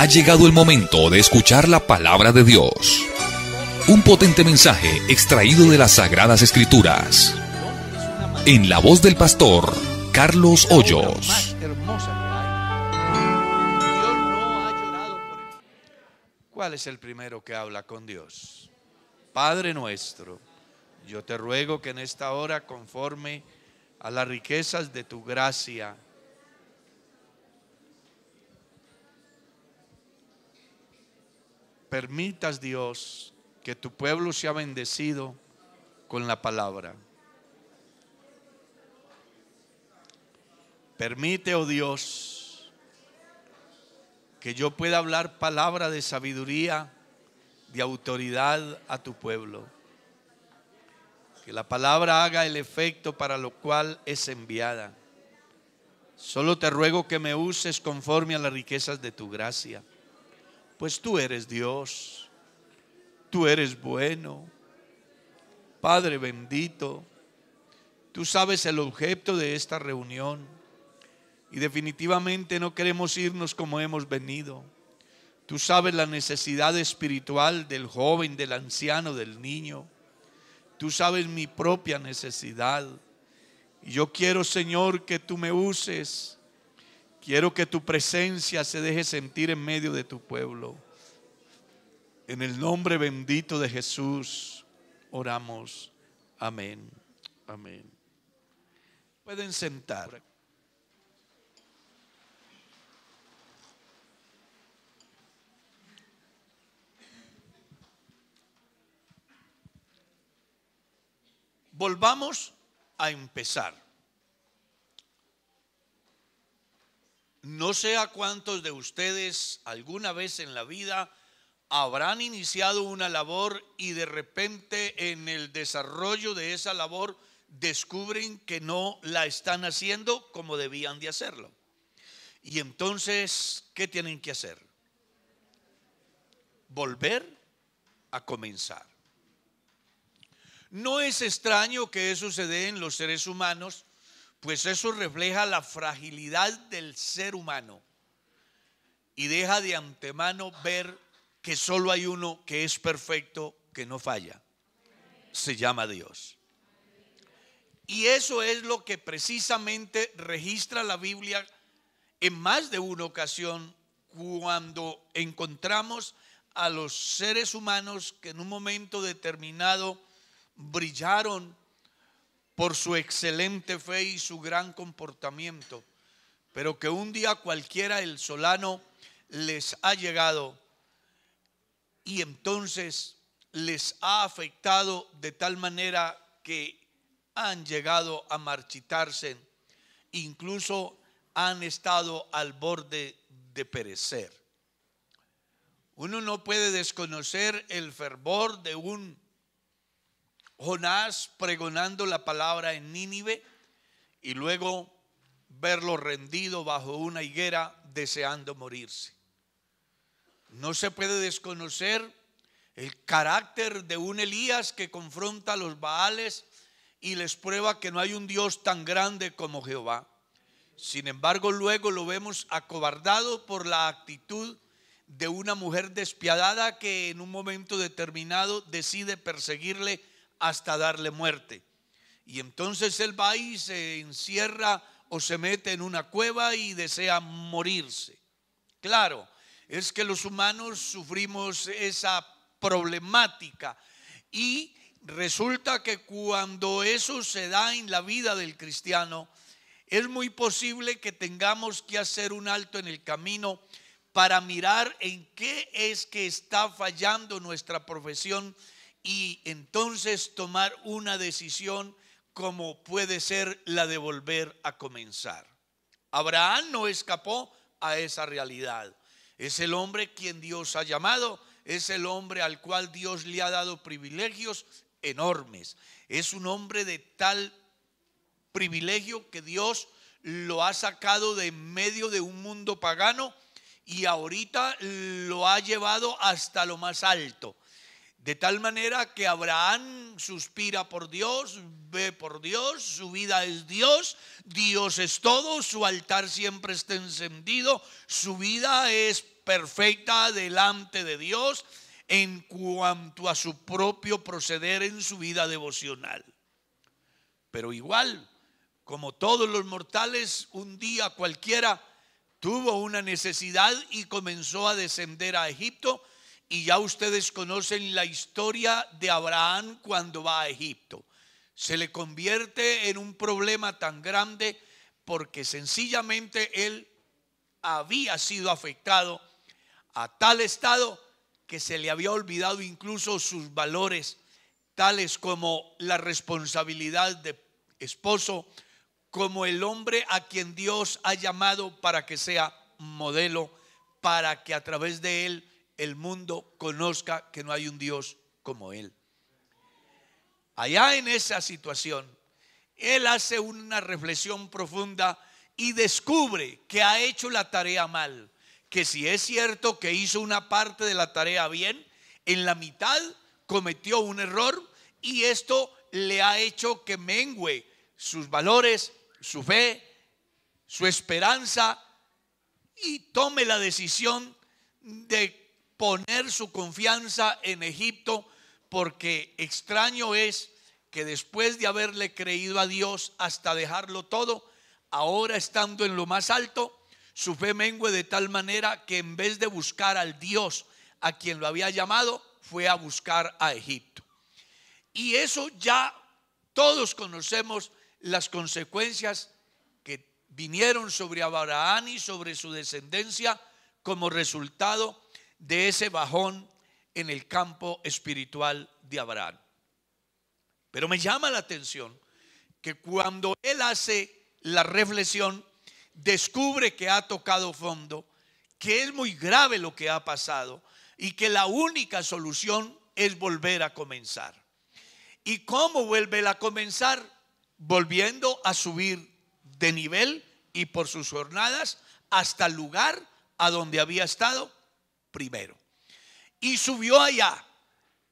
Ha llegado el momento de escuchar la palabra de Dios. Un potente mensaje extraído de las Sagradas Escrituras. En la voz del pastor Carlos Hoyos. ¿Cuál es el primero que habla con Dios? Padre nuestro, yo te ruego que en esta hora, conforme a las riquezas de tu gracia, permitas, Dios, que tu pueblo sea bendecido con la palabra. Permite, oh Dios, que yo pueda hablar palabra de sabiduría, de autoridad a tu pueblo. Que la palabra haga el efecto para lo cual es enviada. Solo te ruego que me uses conforme a las riquezas de tu gracia. Pues tú eres Dios, tú eres bueno, Padre bendito. Tú sabes el objeto de esta reunión y definitivamente no queremos irnos como hemos venido. Tú sabes la necesidad espiritual del joven, del anciano, del niño. Tú sabes mi propia necesidad. Y yo quiero, Señor, que tú me uses. Quiero que tu presencia se deje sentir en medio de tu pueblo. En el nombre bendito de Jesús oramos. Amén. Amén. Pueden sentar. Volvamos a empezar. No sé a cuántos de ustedes alguna vez en la vida habrán iniciado una labor y de repente en el desarrollo de esa labor descubren que no la están haciendo como debían de hacerlo. Y entonces, ¿qué tienen que hacer? Volver a comenzar. No es extraño que eso se dé en los seres humanos, pues eso refleja la fragilidad del ser humano y deja de antemano ver que solo hay uno que es perfecto, que no falla. Se llama Dios. Y eso es lo que precisamente registra la Biblia en más de una ocasión cuando encontramos a los seres humanos que en un momento determinado brillaron por su excelente fe y su gran comportamiento, pero que un día cualquiera el solano les ha llegado y entonces les ha afectado de tal manera que han llegado a marchitarse, incluso han estado al borde de perecer. Uno no puede desconocer el fervor de un Jonás pregonando la palabra en Nínive y luego verlo rendido bajo una higuera deseando morirse. No se puede desconocer el carácter de un Elías que confronta a los Baales y les prueba que no hay un Dios tan grande como Jehová. Sin embargo, luego lo vemos acobardado por la actitud de una mujer despiadada que en un momento determinado decide perseguirle hasta darle muerte. Y entonces él va y se encierra o se mete en una cueva y desea morirse. Claro, es que los humanos sufrimos esa problemática y resulta que cuando eso se da en la vida del cristiano, es muy posible que tengamos que hacer un alto en el camino para mirar en qué es que está fallando nuestra profesión y entonces tomar una decisión como puede ser la de volver a comenzar. Abraham no escapó a esa realidad. Es el hombre quien Dios ha llamado, es el hombre al cual Dios le ha dado privilegios enormes. Es un hombre de tal privilegio que Dios lo ha sacado de en medio de un mundo pagano y ahorita lo ha llevado hasta lo más alto. De tal manera que Abraham suspira por Dios, ve por Dios, su vida es Dios, Dios es todo, su altar siempre está encendido, su vida es perfecta delante de Dios en cuanto a su propio proceder en su vida devocional. Pero igual, como todos los mortales, un día cualquiera tuvo una necesidad y comenzó a descender a Egipto. Y ya ustedes conocen la historia de Abraham cuando va a Egipto. Se le convierte en un problema tan grande porque sencillamente él había sido afectado a tal estado que se le había olvidado incluso sus valores, tales como la responsabilidad de esposo, como el hombre a quien Dios ha llamado para que sea modelo, para que a través de él el mundo conozca que no hay un Dios como él. Allá en esa situación, él hace una reflexión profunda y descubre que ha hecho la tarea mal, que si es cierto que hizo una parte de la tarea bien, en la mitad cometió un error y esto le ha hecho que mengüe sus valores, su fe, su esperanza y tome la decisión de poner su confianza en Egipto, porque extraño es que después de haberle creído a Dios hasta dejarlo todo, ahora estando en lo más alto, su fe mengue de tal manera que en vez de buscar al Dios a quien lo había llamado, fue a buscar a Egipto. Y eso ya todos conocemos las consecuencias que vinieron sobre Abraham y sobre su descendencia como resultado de ese bajón en el campo espiritual de Abraham. Pero me llama la atención que cuando él hace la reflexión, descubre que ha tocado fondo, que es muy grave lo que ha pasado y que la única solución es volver a comenzar. ¿Y cómo vuelve a comenzar? Volviendo a subir de nivel y por sus jornadas hasta el lugar a donde había estado primero. Y subió allá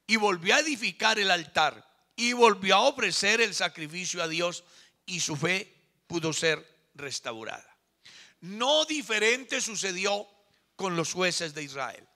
y volvió a edificar el altar y volvió a ofrecer el sacrificio a Dios, y su fe pudo ser restaurada. No diferente sucedió con los jueces de Israel.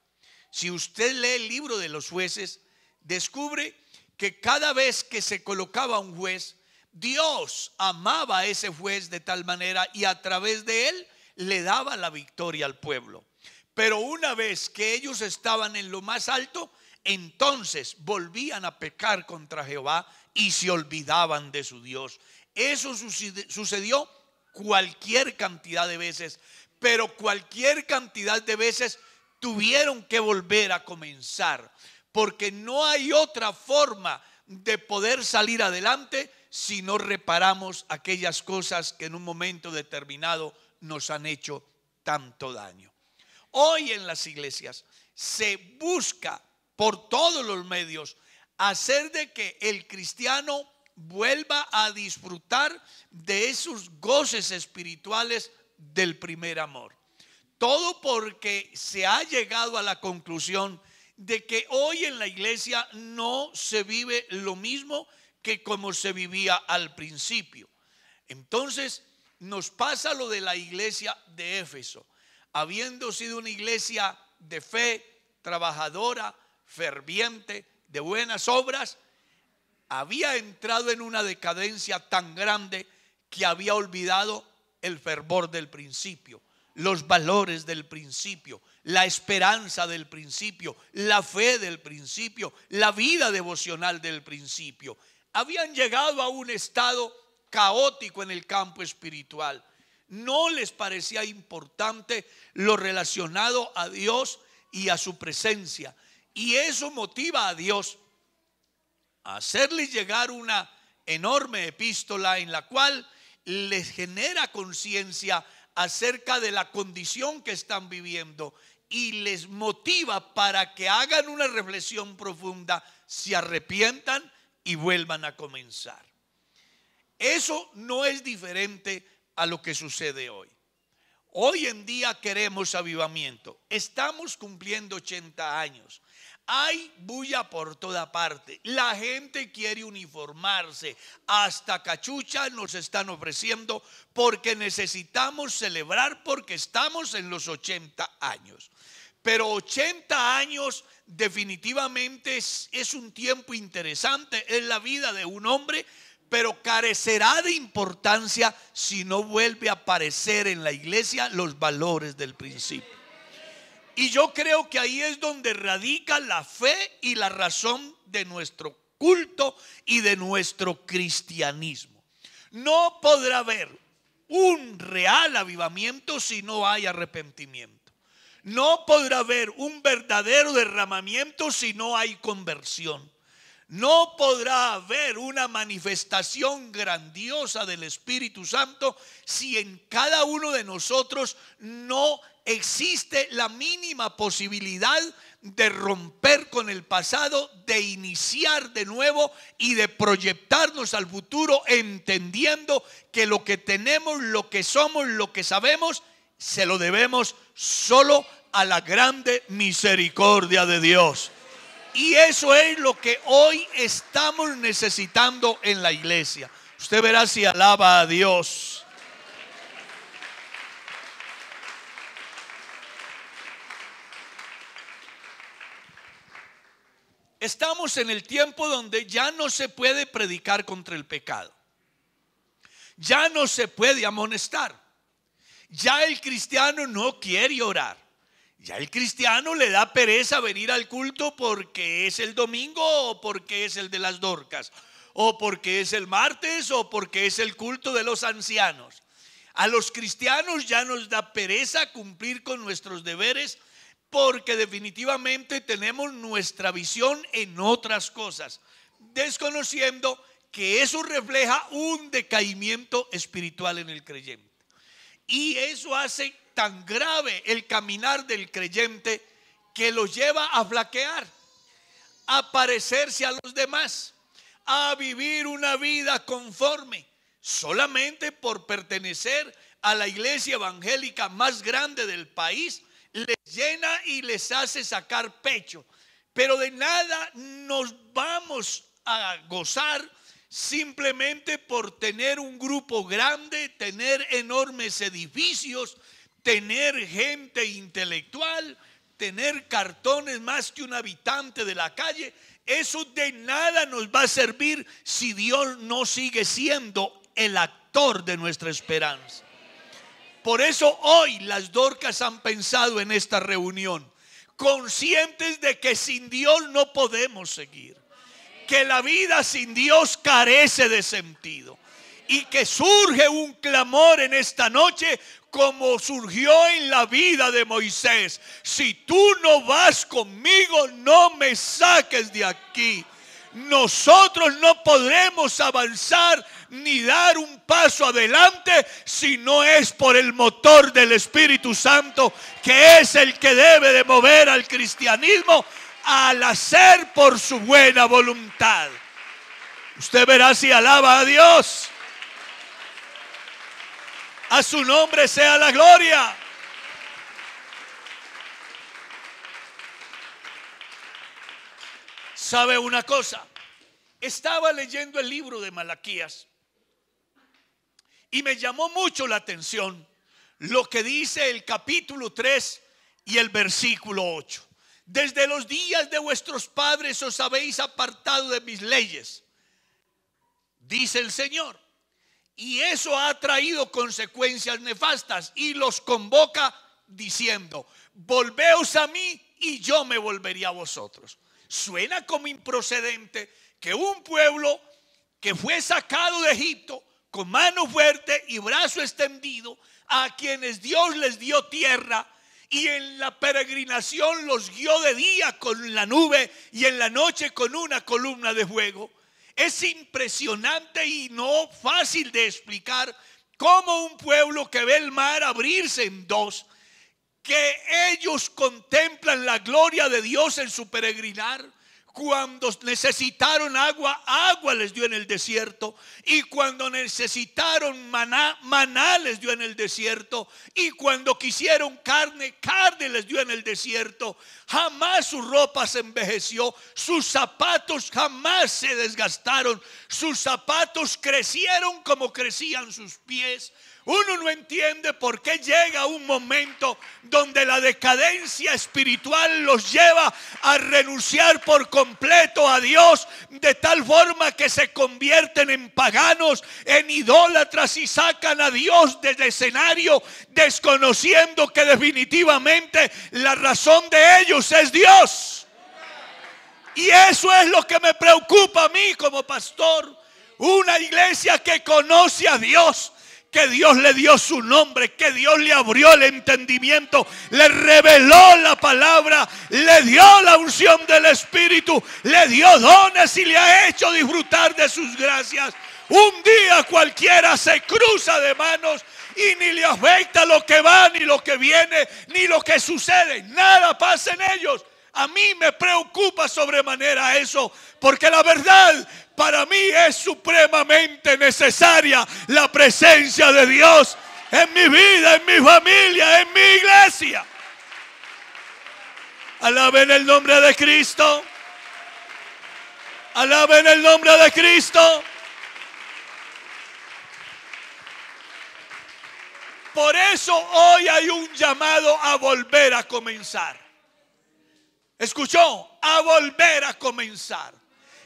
Si usted lee el libro de los jueces, descubre que cada vez que se colocaba un juez, Dios amaba a ese juez de tal manera y a través de él le daba la victoria al pueblo. Pero una vez que ellos estaban en lo más alto, entonces volvían a pecar contra Jehová y se olvidaban de su Dios. Eso sucedió cualquier cantidad de veces, pero cualquier cantidad de veces tuvieron que volver a comenzar, porque no hay otra forma de poder salir adelante si no reparamos aquellas cosas que en un momento determinado nos han hecho tanto daño. Hoy en las iglesias se busca por todos los medios hacer de que el cristiano vuelva a disfrutar de esos goces espirituales del primer amor. Todo porque se ha llegado a la conclusión de que hoy en la iglesia no se vive lo mismo que como se vivía al principio. Entonces nos pasa lo de la iglesia de Éfeso. Habiendo sido una iglesia de fe, trabajadora, ferviente, de buenas obras, había entrado en una decadencia tan grande que había olvidado el fervor del principio, los valores del principio, la esperanza del principio, la fe del principio, la vida devocional del principio. Habían llegado a un estado caótico en el campo espiritual. No les parecía importante lo relacionado a Dios y a su presencia. Y eso motiva a Dios a hacerles llegar una enorme epístola en la cual les genera conciencia acerca de la condición que están viviendo y les motiva para que hagan una reflexión profunda, se arrepientan y vuelvan a comenzar. Eso no es diferente a lo que sucede hoy. Hoy en día queremos avivamiento. Estamos cumpliendo 80 años. Hay bulla por toda parte. La gente quiere uniformarse. Hasta cachucha nos están ofreciendo porque necesitamos celebrar porque estamos en los 80 años. pero 80 años definitivamente es un tiempo interesante, es la vida de un hombre, pero carecerá de importancia si no vuelve a aparecer en la iglesia los valores del principio. Y yo creo que ahí es donde radica la fe y la razón de nuestro culto y de nuestro cristianismo. No podrá haber un real avivamiento si no hay arrepentimiento. No podrá haber un verdadero derramamiento si no hay conversión. No podrá haber una manifestación grandiosa del Espíritu Santo si en cada uno de nosotros no existe la mínima posibilidad de romper con el pasado, de iniciar de nuevo y de proyectarnos al futuro, entendiendo que lo que tenemos, lo que somos, lo que sabemos, se lo debemos solo a la grande misericordia de Dios. Y eso es lo que hoy estamos necesitando en la iglesia. Usted verá si alaba a Dios. Estamos en el tiempo donde ya no se puede predicar contra el pecado. Ya no se puede amonestar. Ya el cristiano no quiere orar. Ya el cristiano le da pereza venir al culto porque es el domingo o porque es el de las Dorcas, o porque es el martes o porque es el culto de los ancianos. A los cristianos ya nos da pereza cumplir con nuestros deberes porque definitivamente tenemos nuestra visión en otras cosas, desconociendo que eso refleja un decaimiento espiritual en el creyente. Y eso hace tan grave el caminar del creyente que lo lleva a flaquear, a parecerse a los demás, a vivir una vida conforme, solamente por pertenecer a la iglesia evangélica más grande del país. Les llena y les hace sacar pecho, pero de nada nos vamos a gozar simplemente por tener un grupo grande, tener enormes edificios, tener gente intelectual, tener cartones más que un habitante de la calle. Eso de nada nos va a servir si Dios no sigue siendo el actor de nuestra esperanza. Por eso hoy las Dorcas han pensado en esta reunión, conscientes de que sin Dios no podemos seguir, que la vida sin Dios carece de sentido y que surge un clamor en esta noche como surgió en la vida de Moisés: si tú no vas conmigo, no me saques de aquí. Nosotros no podremos avanzar ni dar un paso adelante si no es por el motor del Espíritu Santo, que es el que debe de mover al cristianismo al hacer por su buena voluntad. Usted verá si alaba a Dios. A su nombre sea la gloria. ¿Sabe una cosa? Estaba leyendo el libro de Malaquías y me llamó mucho la atención lo que dice el capítulo 3 y el versículo 8. Desde los días de vuestros padres os habéis apartado de mis leyes, dice el Señor, y eso ha traído consecuencias nefastas, y los convoca diciendo: volveos a mí y yo me volveré a vosotros. Suena como improcedente que un pueblo que fue sacado de Egipto con mano fuerte y brazo extendido, a quienes Dios les dio tierra y en la peregrinación los guió de día con la nube y en la noche con una columna de fuego. Es impresionante y no fácil de explicar cómo un pueblo que ve el mar abrirse en dos, que ellos contemplan la gloria de Dios en su peregrinar. Cuando necesitaron agua, agua les dio en el desierto. Y cuando necesitaron maná, maná les dio en el desierto. Y cuando quisieron carne, carne les dio en el desierto. Jamás su ropa se envejeció, sus zapatos jamás se desgastaron, sus zapatos crecieron como crecían sus pies. Uno no entiende por qué llega un momento donde la decadencia espiritual los lleva a renunciar por completo a Dios, de tal forma que se convierten en paganos, en idólatras, y sacan a Dios del escenario, desconociendo que definitivamente la razón de ellos es Dios. Y eso es lo que me preocupa a mí como pastor. Una iglesia que conoce a Dios, que Dios le dio su nombre, que Dios le abrió el entendimiento, le reveló la palabra, le dio la unción del Espíritu, le dio dones y le ha hecho disfrutar de sus gracias. Un día cualquiera se cruza de manos y ni le afecta lo que va, ni lo que viene, ni lo que sucede. Nada pasa en ellos. A mí me preocupa sobremanera eso, porque la verdad, para mí es supremamente necesaria la presencia de Dios en mi vida, en mi familia, en mi iglesia. Alaben el nombre de Cristo. Alaben el nombre de Cristo. Por eso hoy hay un llamado a volver a comenzar. ¿Escuchó? A volver a comenzar.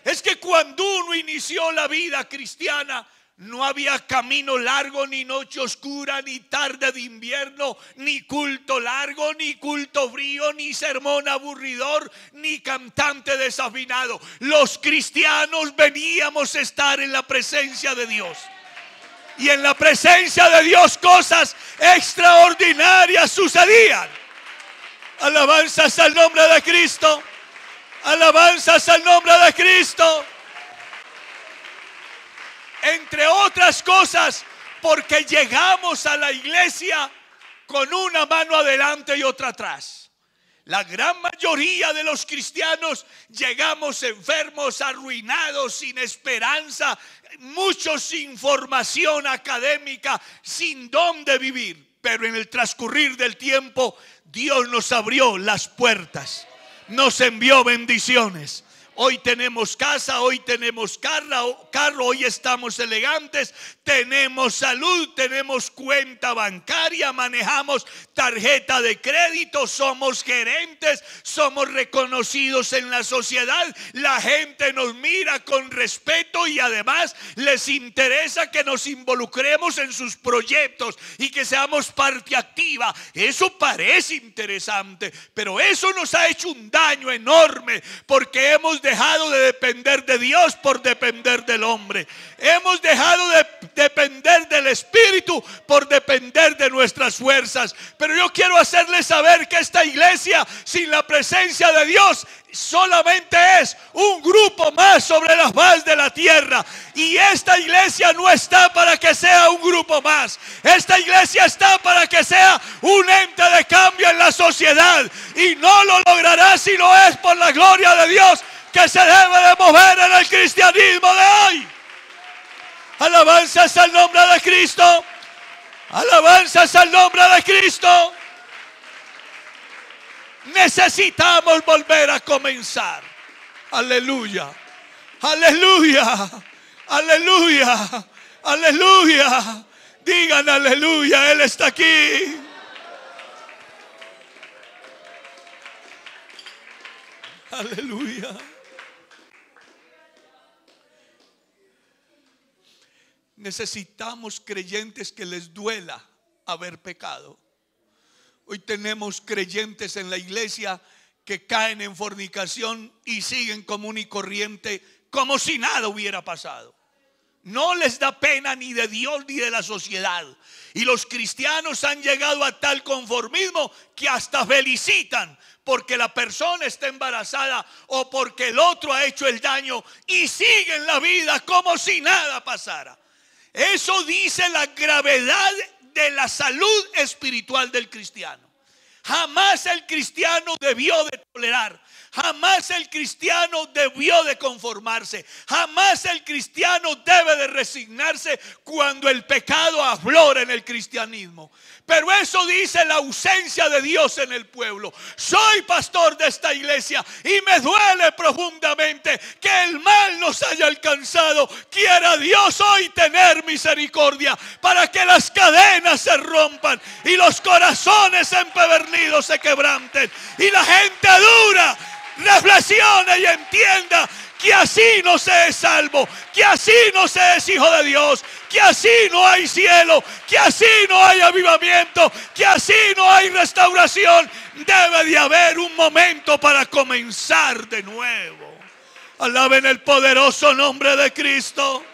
Es que cuando uno inició la vida cristiana, no había camino largo, ni noche oscura, ni tarde de invierno, ni culto largo, ni culto frío, ni sermón aburridor, ni cantante desafinado. Los cristianos veníamos a estar en la presencia de Dios. Y en la presencia de Dios cosas extraordinarias sucedían. Alabanzas al nombre de Cristo. Alabanzas al nombre de Cristo. Entre otras cosas, porque llegamos a la iglesia con una mano adelante y otra atrás. La gran mayoría de los cristianos llegamos enfermos, arruinados, sin esperanza, muchos sin formación académica, sin dónde vivir. Pero en el transcurrir del tiempo, Dios nos abrió las puertas, nos envió bendiciones. Hoy tenemos casa, hoy tenemos carro, hoy estamos elegantes, tenemos salud, tenemos cuenta bancaria, manejamos tarjeta de crédito, somos gerentes, somos reconocidos en la sociedad, la gente nos mira con respeto y además les interesa que nos involucremos en sus proyectos y que seamos parte activa. Eso parece interesante, pero eso nos ha hecho un daño enorme, porque hemos dejado de depender de Dios por depender del hombre. Hemos dejado de depender del Espíritu por depender de nuestras fuerzas. Pero yo quiero hacerles saber que esta iglesia sin la presencia de Dios solamente es un grupo más sobre la faz de la tierra. Y esta iglesia no está para que sea un grupo más. Esta iglesia está para que sea un ente de cambio en la sociedad. Y no lo logrará si no es por la gloria de Dios que se debe de mover en el cristianismo de hoy. Alabanzas al nombre de Cristo. Alabanzas al nombre de Cristo. Necesitamos volver a comenzar. Aleluya. Aleluya. Aleluya. Aleluya. Digan aleluya. Él está aquí. Aleluya. Necesitamos creyentes que les duela haber pecado. Hoy tenemos creyentes en la iglesia que caen en fornicación y siguen común y corriente como si nada hubiera pasado. No les da pena ni de Dios ni de la sociedad. Y los cristianos han llegado a tal conformismo que hasta felicitan porque la persona está embarazada o porque el otro ha hecho el daño y siguen la vida como si nada pasara. Eso dice la gravedad de la salud espiritual del cristiano. Jamás el cristiano debió de tolerar. Jamás el cristiano debió de conformarse. Jamás el cristiano debe de resignarse cuando el pecado aflora en el cristianismo. Pero eso dice la ausencia de Dios en el pueblo. Soy pastor de esta iglesia y me duele profundamente que el mal nos haya alcanzado. Quiera Dios hoy tener misericordia para que las cadenas se rompan y los corazones empedernidos se quebranten y la gente dura reflexione y entienda que así no se es salvo, que así no se es hijo de Dios, que así no hay cielo, que así no hay avivamiento, que así no hay restauración. Debe de haber un momento para comenzar de nuevo. Alaben el poderoso nombre de Cristo.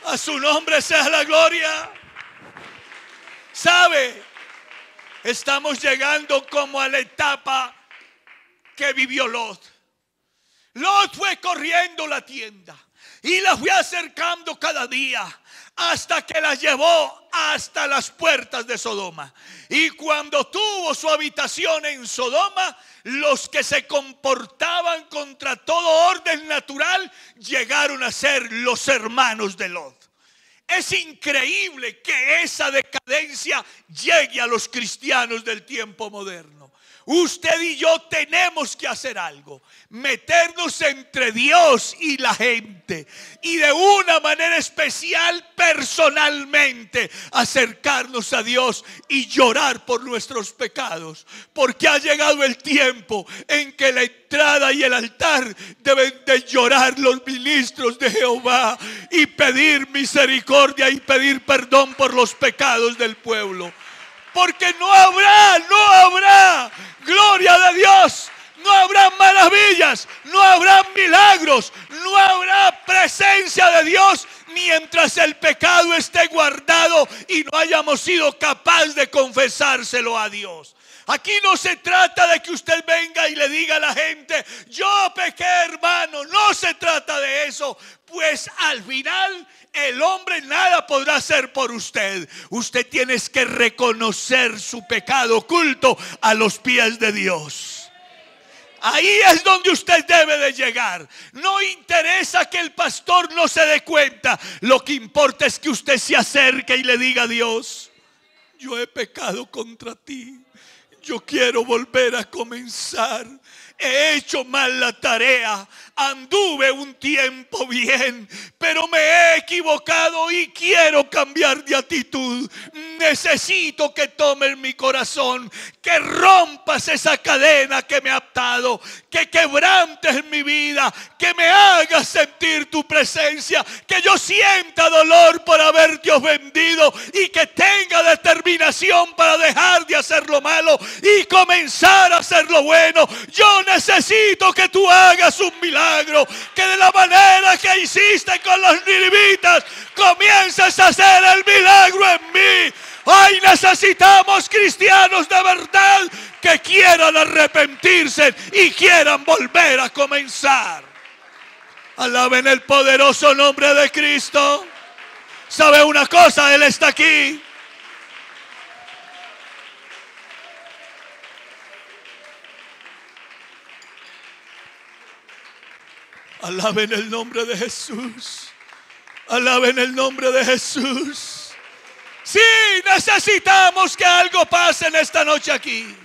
A su nombre sea la gloria. ¿Sabe? Estamos llegando como a la etapa que vivió Lot. Lot fue corriendo la tienda y la fue acercando cada día hasta que la llevó hasta las puertas de Sodoma. Y cuando tuvo su habitación en Sodoma, los que se comportaban contra todo orden natural llegaron a ser los hermanos de Lot. Es increíble que esa decadencia llegue a los cristianos del tiempo moderno. Usted y yo tenemos que hacer algo, meternos entre Dios y la gente y de una manera especial personalmente acercarnos a Dios y llorar por nuestros pecados, porque ha llegado el tiempo en que la entrada y el altar deben de llorar los ministros de Jehová y pedir misericordia y pedir perdón por los pecados del pueblo. Porque no habrá gloria de Dios, no habrá maravillas, no habrá milagros, no habrá presencia de Dios mientras el pecado esté guardado y no hayamos sido capaces de confesárselo a Dios. Aquí no se trata de que usted venga y le diga a la gente: yo pequé, hermano. No se trata de eso, pues al final el hombre nada podrá hacer por usted. Usted tiene que reconocer su pecado oculto a los pies de Dios. Ahí es donde usted debe de llegar. No interesa que el pastor no se dé cuenta. Lo que importa es que usted se acerque y le diga a Dios: yo he pecado contra ti. Yo quiero volver a comenzar. He hecho mal la tarea. Anduve un tiempo bien, pero me he equivocado y quiero cambiar de actitud. Necesito que tomes mi corazón, que rompas esa cadena que me ha atado, que quebrantes mi vida, que me hagas sentir tu presencia, que yo sienta dolor por haberte ofendido y que tenga determinación para dejar de hacer lo malo y comenzar a hacer lo bueno. Yo necesito que tú hagas un milagro, que de la manera que hiciste con los ninivitas comiences a hacer el milagro en mí. Hoy necesitamos cristianos de verdad que quieran arrepentirse y quieran volver a comenzar. Alaben el poderoso nombre de Cristo. ¿Sabe una cosa? Él está aquí. Alaben el nombre de Jesús. Alaben el nombre de Jesús. Sí, necesitamos que algo pase en esta noche aquí.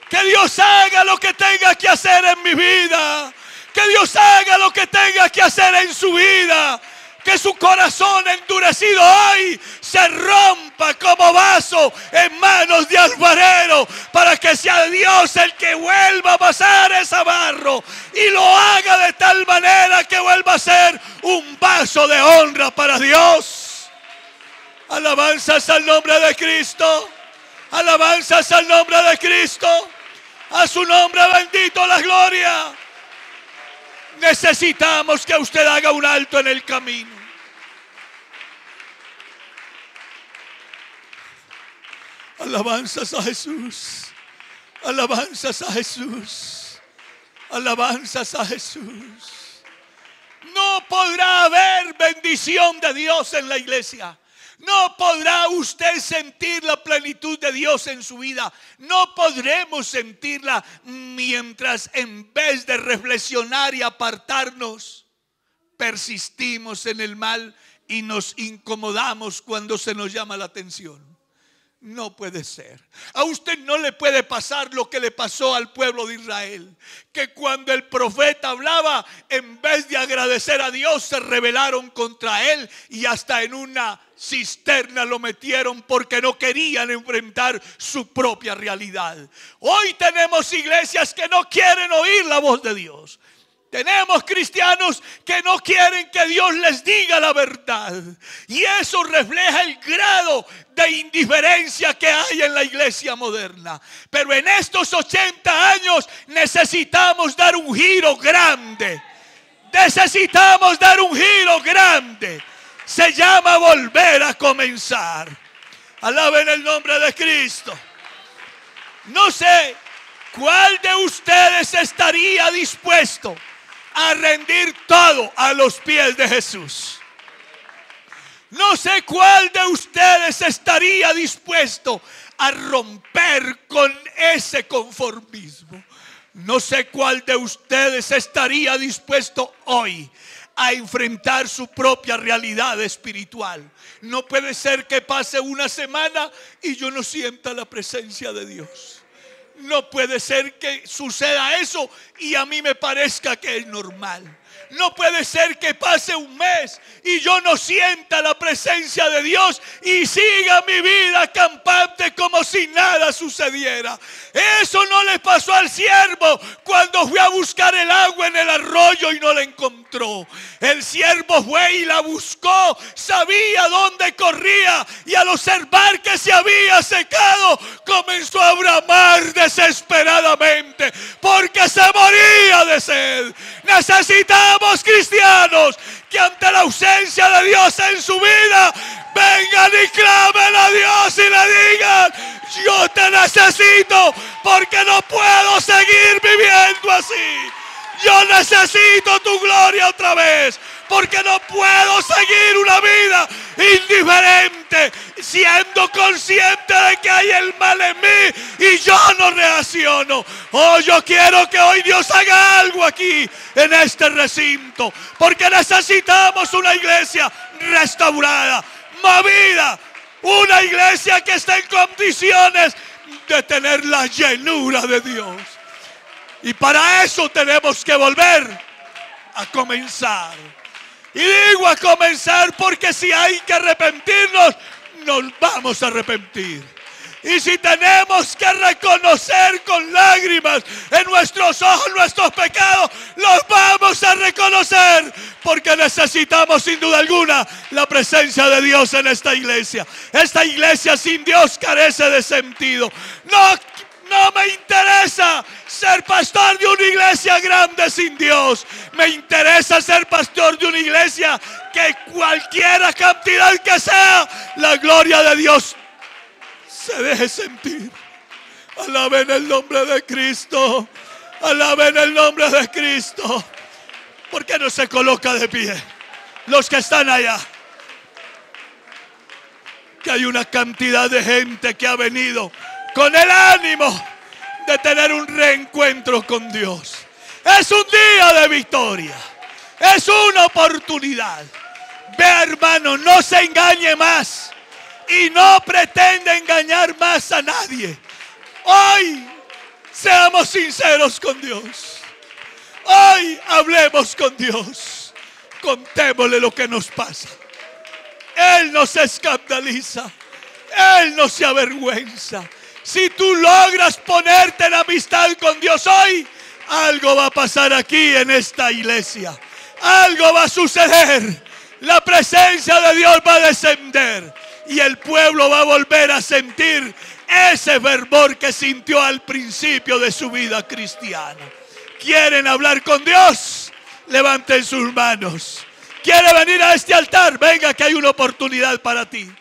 Que Dios haga lo que tenga que hacer en mi vida. Que Dios haga lo que tenga que hacer en su vida. Que su corazón endurecido hoy se rompa como vaso en manos de alfarero, para que sea Dios el que vuelva a pasar ese barro y lo haga de tal manera que vuelva a ser un vaso de honra para Dios. Alabanzas al nombre de Cristo. Alabanzas al nombre de Cristo. A su nombre bendito la gloria. Necesitamos que usted haga un alto en el camino. Alabanzas a Jesús. Alabanzas a Jesús. Alabanzas a Jesús. No podrá haber bendición de Dios en la iglesia. No podrá usted sentir la plenitud de Dios en su vida. No podremos sentirla mientras, en vez de reflexionar y apartarnos, persistimos en el mal y nos incomodamos cuando se nos llama la atención. No puede ser. A usted no le puede pasar lo que le pasó al pueblo de Israel, que cuando el profeta hablaba, en vez de agradecer a Dios, se rebelaron contra él y hasta en una cisterna lo metieron porque no querían enfrentar su propia realidad. Hoy tenemos iglesias que no quieren oír la voz de Dios. Tenemos cristianos que no quieren que Dios les diga la verdad. Y eso refleja el grado de indiferencia que hay en la iglesia moderna. Pero en estos 80 años necesitamos dar un giro grande. Necesitamos dar un giro grande. Se llama volver a comenzar. Alaben el nombre de Cristo. No sé cuál de ustedes estaría dispuesto a rendir todo a los pies de Jesús. No sé cuál de ustedes estaría dispuesto a romper con ese conformismo. No sé cuál de ustedes estaría dispuesto hoy a enfrentar su propia realidad espiritual. No puede ser que pase una semana y yo no sienta la presencia de Dios. No puede ser que suceda eso y a mí me parezca que es normal. No puede ser que pase un mes y yo no sienta la presencia de Dios y siga mi vida campante como si nada sucediera. Eso no le pasó al siervo cuando fue a buscar el agua en el arroyo y no la encontró. El siervo fue y la buscó, sabía dónde corría y al observar que se había secado comenzó a bramar desesperadamente porque se moría de sed. Necesitamos cristianos que ante la ausencia de Dios en su vida vengan y clamen a Dios y le digan: yo te necesito porque no puedo seguir viviendo así. Yo necesito tu gloria otra vez porque no puedo seguir una vida indiferente, siendo consciente de que hay el mal en mí y yo no reacciono. Oh, yo quiero que hoy Dios haga algo aquí en este recinto, porque necesitamos una iglesia restaurada, movida, una iglesia que esté en condiciones de tener la llenura de Dios. Y para eso tenemos que volver a comenzar. Y digo a comenzar porque si hay que arrepentirnos, nos vamos a arrepentir. Y si tenemos que reconocer con lágrimas en nuestros ojos nuestros pecados, los vamos a reconocer, porque necesitamos sin duda alguna la presencia de Dios en esta iglesia. Esta iglesia sin Dios carece de sentido. No me interesa ser pastor de una iglesia grande sin Dios. Me interesa ser pastor de una iglesia que cualquiera cantidad que sea, la gloria de Dios se deje sentir. Alaben el nombre de Cristo. Alaben el nombre de Cristo. ¿Por qué no se coloca de pie los que están allá? Que hay una cantidad de gente que ha venido con el ánimo de tener un reencuentro con Dios. Es un día de victoria. Es una oportunidad. Ve, hermano, no se engañe más y no pretenda engañar más a nadie. Hoy seamos sinceros con Dios. Hoy hablemos con Dios. Contémosle lo que nos pasa. Él no se escandaliza. Él no se avergüenza. Si tú logras ponerte en amistad con Dios hoy, algo va a pasar aquí en esta iglesia. Algo va a suceder. La presencia de Dios va a descender y el pueblo va a volver a sentir ese fervor que sintió al principio de su vida cristiana. ¿Quieren hablar con Dios? Levanten sus manos. ¿Quiere venir a este altar? Venga, que hay una oportunidad para ti.